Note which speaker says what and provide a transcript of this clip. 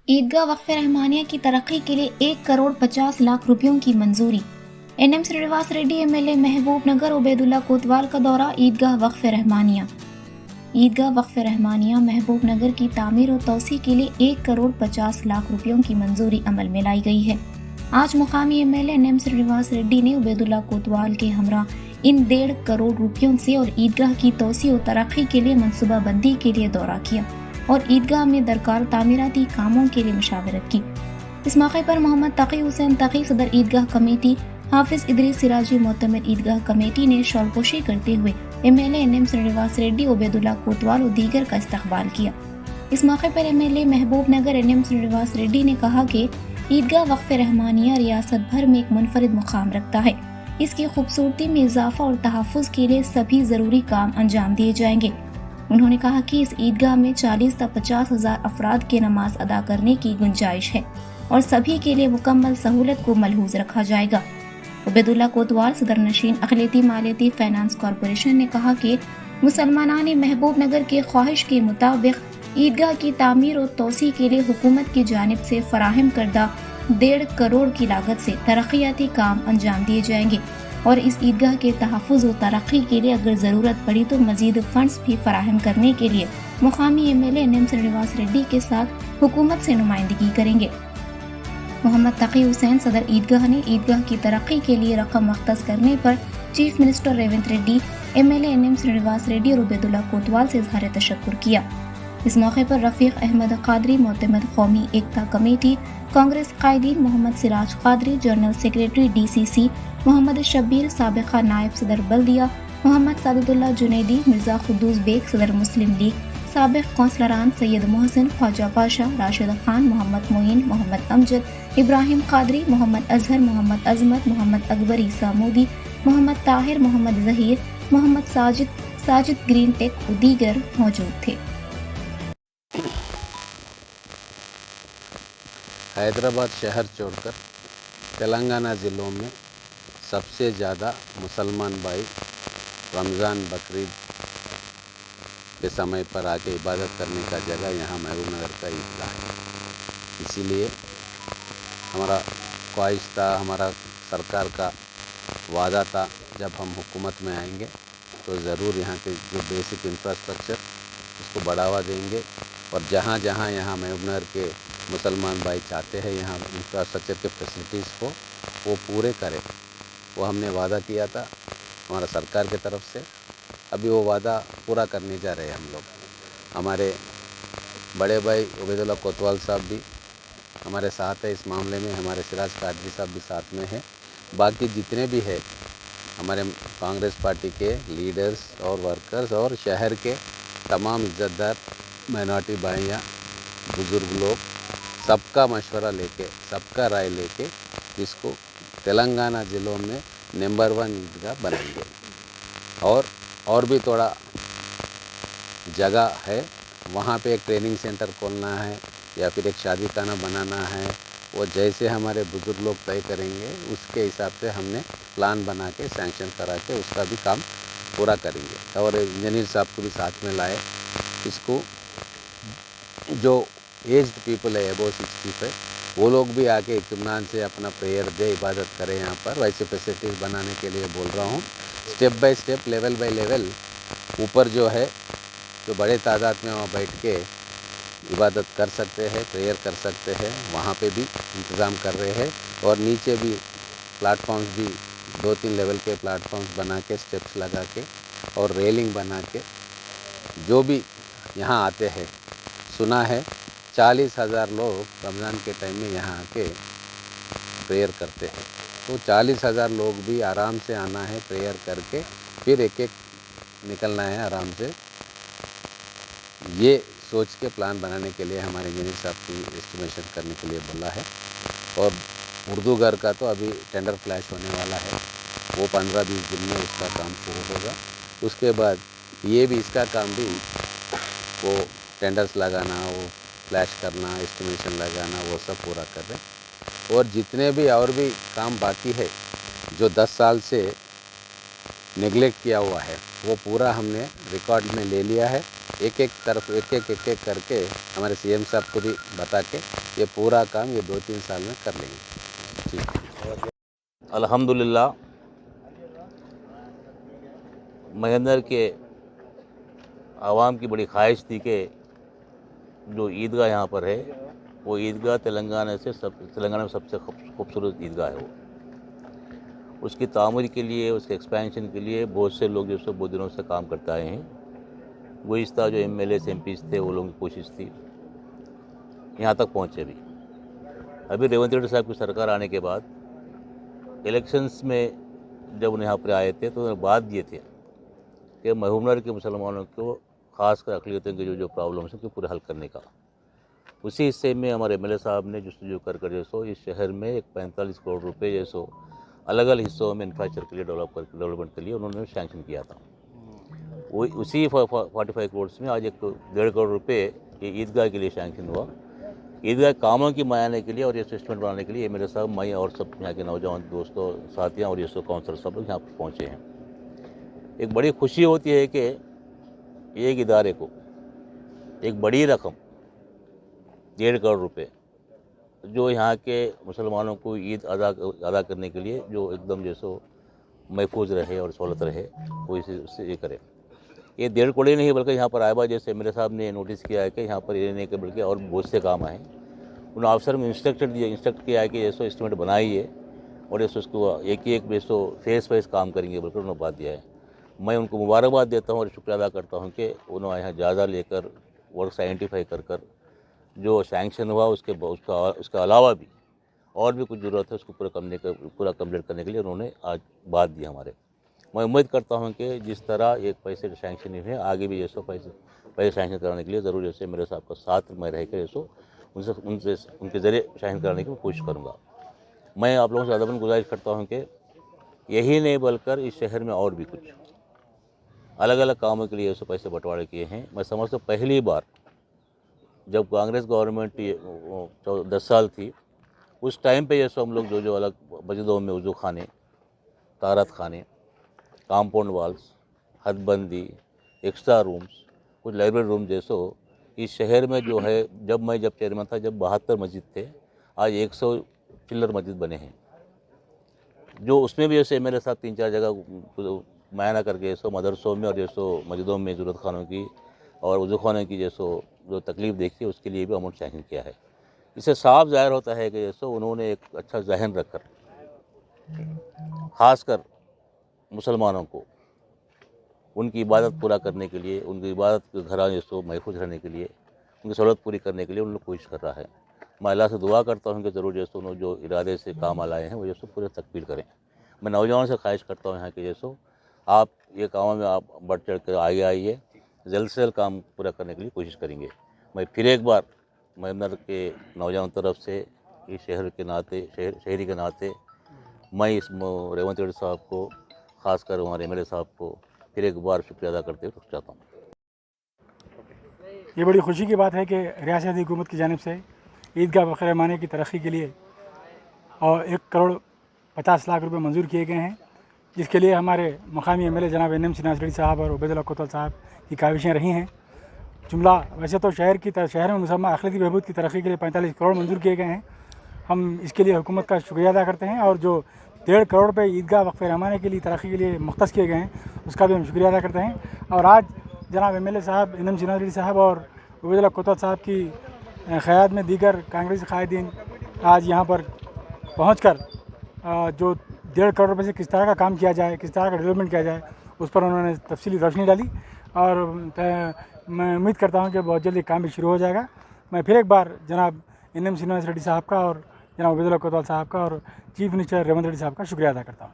Speaker 1: ईदगाह वक्फ रहमानिया की तरक्की के लिए 1 करोड़ 50 लाख रुपयों की मंजूरी। एनएम श्रीनिवास रेड्डी एमएलए महबूब नगर उबैदुल्ला कोतवाल का दौरा ईदगाह वक्फ रहमानिया। ईदगाह वक्फ रहमानिया महबूब नगर की तामीर और तोसी के लिए 1 करोड़ 50 लाख रुपयों की मंजूरी अमल में लाई गई है। आज मुकामी एमएलए एनएम श्रीनिवास रेड्डी ने उबैदुल्ला कोतवाल के हमरा इन 1.5 करोड़ रुपयों से और ईदगाह की तोसी और तरक्की के लिए मनसूबाबंदी के लिए दौरा किया और ईदगाह में दरकार तामीराती कामों के लिए मुशावरत की। इस मौके पर मोहम्मद तकी हुसैन तकी सदर ईदगाह कमेटी, हाफिज इदरीस सिराजी मोतमिद ईदगाह कमेटी ने शॉलपोशी करते हुए एमएलए एनएम श्रीनिवास रेड्डी उबैदुल्ला कोतवाल और दीगर का इस्तकबाल किया। इस मौके पर एमएलए महबूब नगर एनएम श्रीनिवास रेड्डी ने कहा कि ईदगाह वक्फ रहमानिया रियासत भर में एक मुनफरिद मुकाम रखता है। इसकी खूबसूरती में इजाफा और तहफ़्फ़ुज़ के लिए सभी जरूरी काम अंजाम दिए जाएंगे। उन्होंने कहा कि इस ईदगाह में 40 से 50 हज़ार अफराद के नमाज अदा करने की गुंजाइश है और सभी के लिए मुकम्मल सहूलत को मलहूज रखा जाएगा। उबैदुल्ला कोतवाल सदर नशीन अक़लियती मालियती फाइनेंस कॉरपोरेशन ने कहा कि मुसलमानान महबूब नगर के ख्वाहिश के मुताबिक ईदगाह की तामीर और तोसी के लिए हुकूमत की जानिब से फराहम करदा 1.5 करोड़ की लागत से तरक्याती काम अंजाम दिए जाएंगे और इस ईदगाह के तहफ़्फ़ुज़ और तरक्की के लिए अगर ज़रूरत पड़ी तो मज़ीद फंड्स भी फराहम करने के लिए मुकामी एमएलए एनएम श्रीनिवास रेड्डी के साथ हुकूमत से नुमाइंदगी करेंगे। मोहम्मद तकी हुसैन सदर ईदगाह ने ईदगाह की तरक्की के लिए रकम मख्तस करने पर chief minister Revanth Reddy, MLA NM Srinivas Reddy और उबैदुल्ला कोतवाल से इज़हार तशक्कुर किया। इस मौके पर रफीक अहमद कादरी मोतमिद कौमी एकता कमेटी, कांग्रेस कायदीन Mohammed Siraj Qadri, general secretary DCC Mohammed Shabbir, साबिका नायब सदर बल्दिया मोहम्मद सादुल्लाह जुनैदी, मिर्जा खुद्दूस बेग सदर मुस्लिम लीग, साबिक कौंसलरान सैयद मोहसिन, ख्वाजा पाशा, राशिद खान, मोहम्मद मोइन, मोहम्मद अमजद, इब्राहिम कादरी, मोहम्मद अजहर, मोहम्मद अजमत, मोहम्मद अकबर ईसा मोदी, मोहम्मद ताहिर, मोहम्मद जहीर, मोहम्मद साजिद ग्रीन टेक और दीगर मौजूद थे।
Speaker 2: हैदराबाद शहर छोड़कर तेलंगाना ज़िलों में सबसे ज़्यादा मुसलमान भाई रमज़ान बकरीद के समय पर आके इबादत करने का जगह यहाँ महबूब नगर का ईदगाह है। इसीलिए हमारा ख्वाहिश था, हमारा सरकार का वादा था, जब हम हुकूमत में आएंगे तो ज़रूर यहाँ के जो बेसिक इंफ्रास्ट्रक्चर उसको बढ़ावा देंगे और जहाँ जहाँ यहाँ महबूब नगर के मुसलमान भाई चाहते हैं यहाँ इंफ्रास्ट्रक्चर के फैसिलिटीज़ को वो पूरे करें। वो हमने वादा किया था हमारा सरकार की तरफ से, अभी वो वादा पूरा करने जा रहे हैं हम लोग। हमारे बड़े भाई उबैदुल्ला कोतवाल साहब भी हमारे साथ है इस मामले में, हमारे सिराज कादरी साहब भी साथ में हैं, बाकी जितने भी है हमारे कांग्रेस पार्टी के लीडर्स और वर्कर्स और शहर के तमाम इज़्ज़तदार माइनॉरिटी भाइयाँ, बुज़ुर्ग लोग, सबका मशवरा लेके, सबका राय लेके इसको तेलंगाना ज़िलों में नंबर 1 ईदगाह बनाएंगे। और भी थोड़ा जगह है, वहाँ पे एक ट्रेनिंग सेंटर खोलना है या फिर एक शादी खाना बनाना है, वो जैसे हमारे बुज़ुर्ग लोग तय करेंगे उसके हिसाब से हमने प्लान बना के सैंक्शन करा के उसका भी काम पूरा करेंगे। और इंजीनियर साहब को भी साथ में लाए, इसको जो एज्ड पीपल है अबव 65 वो लोग भी आके इत्मीनान से अपना प्रेयर दे, इबादत करें यहाँ पर। वैसे फैसिलिटीज़ बनाने के लिए बोल रहा हूँ, step by step, level by level. ऊपर जो है जो बड़े तादाद में वहाँ बैठ के इबादत कर सकते हैं, प्रेयर कर सकते हैं, वहाँ पे भी इंतज़ाम कर रहे हैं। और नीचे भी प्लेटफॉर्म्स भी 2-3 लेवल के प्लेटफॉर्म्स बना के, स्टेप्स लगा के और रेलिंग बना के, जो भी यहाँ आते हैं, सुना है 40,000 लोग रमज़ान के टाइम में यहाँ आके प्रेयर करते हैं। तो 40,000 लोग भी आराम से आना है, प्रेयर करके फिर एक एक निकलना है आराम से। ये सोच के प्लान बनाने के लिए हमारे इंजीनियर साहब की एस्टिमेशन करने के लिए बोला है। और उर्दू घर का तो अभी टेंडर फ्लैश होने वाला है, वो 15-20 दिन में उसका काम शुरू होगा। उसके बाद ये भी, इसका काम भी वो टेंडर्स लगाना, वो फ्लैश करना, एस्टिमेशन लगाना, वो सब पूरा कर रहे हैं। और जितने भी और भी काम बाकी है जो 10 साल से नेगलेक्ट किया हुआ है, वो पूरा हमने रिकॉर्ड में ले लिया है। एक एक तरफ एक एक करके हमारे सीएम साहब को भी बता के ये पूरा काम ये 2-3 साल में कर लेंगे। ठीक।
Speaker 3: अल्हम्दुलिल्लाह महेंद्र के आवाम की बड़ी ख्वाहिश थी कि जो ईदगाह यहाँ पर है वो ईदगाह तेलंगाना में सबसे खूबसूरत ईदगाह है। वो उसकी तामीर के लिए, उसके एक्सपेंशन के लिए बहुत से लोग जो सो बहुत दिनों से काम करते आए हैं। गुज़िश्ता जो MLAs MPs थे वो लोगों की कोशिश थी, यहाँ तक पहुँचे भी। अभी रेवंत रेड्डी साहब की सरकार आने के बाद इलेक्शंस में जब उन्हें यहाँ पर आए थे तो उन्होंने बात दिए थे कि महबूबनगर के मुसलमानों को ख़ासकर अक़लियतों के जो प्रॉब्लम्स हैं उनको पूरा हल करने का। उसी हिस्से में हमारे MLA साहब ने जो कर जैसो इस शहर में एक 45 करोड़ रुपए जैसो अलग अलग हिस्सों में इंफ्रास्ट्रक्चर के लिए डेवलपमेंट के लिए उन्होंने सैंक्शन किया था। वो उसी 45 करोड़ में आज 1.5 करोड़ रुपए ये ईदगाह के लिए सैंक्शन हुआ। ईदगाह कामों की मयाने के लिए और ये सिस्टम बनाने के लिए MLA साहब, मैं और सब यहाँ के नौजवान दोस्तों, साथियाँ और ये सब काउंसलर सब लोग यहाँ पर पहुँचे हैं। एक बड़ी खुशी होती है कि एक इदारे को एक बड़ी रकम 1.5 करोड़ रुपए जो यहाँ के मुसलमानों को ईद अदा करने के लिए जो एकदम जैसो महफूज रहे और सहूलत रहे वो इससे ये करे। ये 1.5 करोड़ ही नहीं बल्कि यहाँ पर आयबा जैसे MLA साहब ने नोटिस किया है कि यहाँ पर ये नहीं के बल्कि और बहुत से काम आए। उन अफसर में इंस्ट्रक्ट किया है कि जैसो एस्टिमेट बनाइए और जैसे उसको एक जैसो फेस वाइज काम करेंगे बल्कि उन्होंने बात दिया है। मैं उनको मुबारकबाद देता हूँ और शुक्रिया अदा करता हूँ कि उन्होंने यहाँ जायज़ा लेकर वर्क आइडेंटिफाई कर जो सैंक्शन हुआ उसका अलावा भी और भी कुछ ज़रूरत है उसको पूरा कंप्लीट करने के लिए उन्होंने आज बात दी हमारे। मैं उम्मीद करता हूँ कि जिस तरह एक पैसे के सैंक्शन है आगे भी जैसो पैसे सैंक्शन कराने के लिए ज़रूर जैसे मेरे साहब का साथ में रह कर जैसो उनके ज़रिए सैंक्शन कराने की कोशिश करूँगा। मैं आप लोगों से अदबन गुजारिश करता हूँ कि यही नहीं बल्कि इस शहर में और भी कुछ अलग अलग कामों के लिए ऐसे पैसे बंटवारे किए हैं। मैं समझता हूँ पहली बार जब कांग्रेस गवर्नमेंट 10 साल थी उस टाइम पे जैसे हम लोग जो अलग मस्जिदों में वज़ू खाने, तारत खाने, कंपाउंड वाल्स, हदबंदी, एक्स्ट्रा रूम्स, कुछ लाइब्रेरी रूम जैसो इस शहर में जो है जब चेयरमैन था जब 72 मस्जिद थे, आज 100 चिल्लर मस्जिद बने हैं। जो उसमें भी जैसे MLA साहब 3-4 जगह मायना करके जैसो मदरसों में और जैसो मस्जिदों में ज़रूरत खानों की और वज़ू खाने की जैसो जो तकलीफ़ देखी उसके लिए भी अमाउंट सैंक्शन किया है। इससे साफ ज़ाहिर होता है कि जैसो उन्होंने एक अच्छा जहन रखकर ख़ासकर मुसलमानों को उनकी इबादत पूरा करने के लिए, उनकी इबादत के घर जैसो महफूज रहने के लिए, उनकी सहूलत पूरी करने के लिए उन लोग कोशिश कर रहा है। मैं अल्लाह से दुआ करता हूँ कि ज़रूर जैसो उन्होंने जो इरादे से काम लाए हैं वो जैसो पूरे तकमील करें। मैं नौजवानों से ख्वाहिश करता हूँ यहाँ के जैसो आप ये कामों में आप बढ़ चढ़ कर आगे आइए, जल्द से जल्द काम पूरा करने के लिए कोशिश करेंगे। मैं फिर एक बार महेंद्र के नौजवान तरफ से इस शहरी के नाते मैं इस रेवंत रेड्डी साहब को, ख़ासकर हमारे MLA साहब को फिर एक बार शुक्रिया अदा करते हुए चाहता हूँ।
Speaker 4: ये बड़ी खुशी की बात है कि रियासती हुकूमत की जानिब से ईदगाह बखैरमानी की तरक्की के लिए और 1 करोड़ 50 लाख रुपए मंजूर किए गए हैं, जिसके लिए हमारे मकामी MLA जनाब NM सिन्हा रेड्डी साहब और उबैदुल्ला कोतवाल साहब की काविशें रही हैं। जुमला वैसे तो शहर में मुसलमान अखिलती बहबूद की तरक्की के लिए 45 करोड़ मंजूर किए गए हैं। हम इसके लिए हुकूमत का शुक्रिया अदा करते हैं और जो 1.5 करोड़ रुपये ईदगाह वक्फ रहमानी के लिए तरक्की के लिए मुख्तस किए गए हैं उसका भी हम शुक्रिया अदा करते हैं। और आज जनाब MLA साहब NM सिन्हा रेड्डी साहब और उबैदुल्ला कोतवाल साहब की क़यादत में दीगर कांग्रेसी कायदीन आज यहाँ पर पहुँच कर जो 1.5 करोड़ रुपये से किस तरह का काम किया जाए, किस तरह का डेवलपमेंट किया जाए उस पर उन्होंने तफसीली रोशनी डाली और मैं उम्मीद करता हूँ कि बहुत जल्दी काम भी शुरू हो जाएगा। मैं फिर एक बार जनाब NM सिन्हा रेड्डी साहब का और जनाब उबैदुल्ला कोतवाल साहब का और चीफ मिनिस्टर रेवंत रेड्डी साहब का शुक्रिया अदा करता हूँ।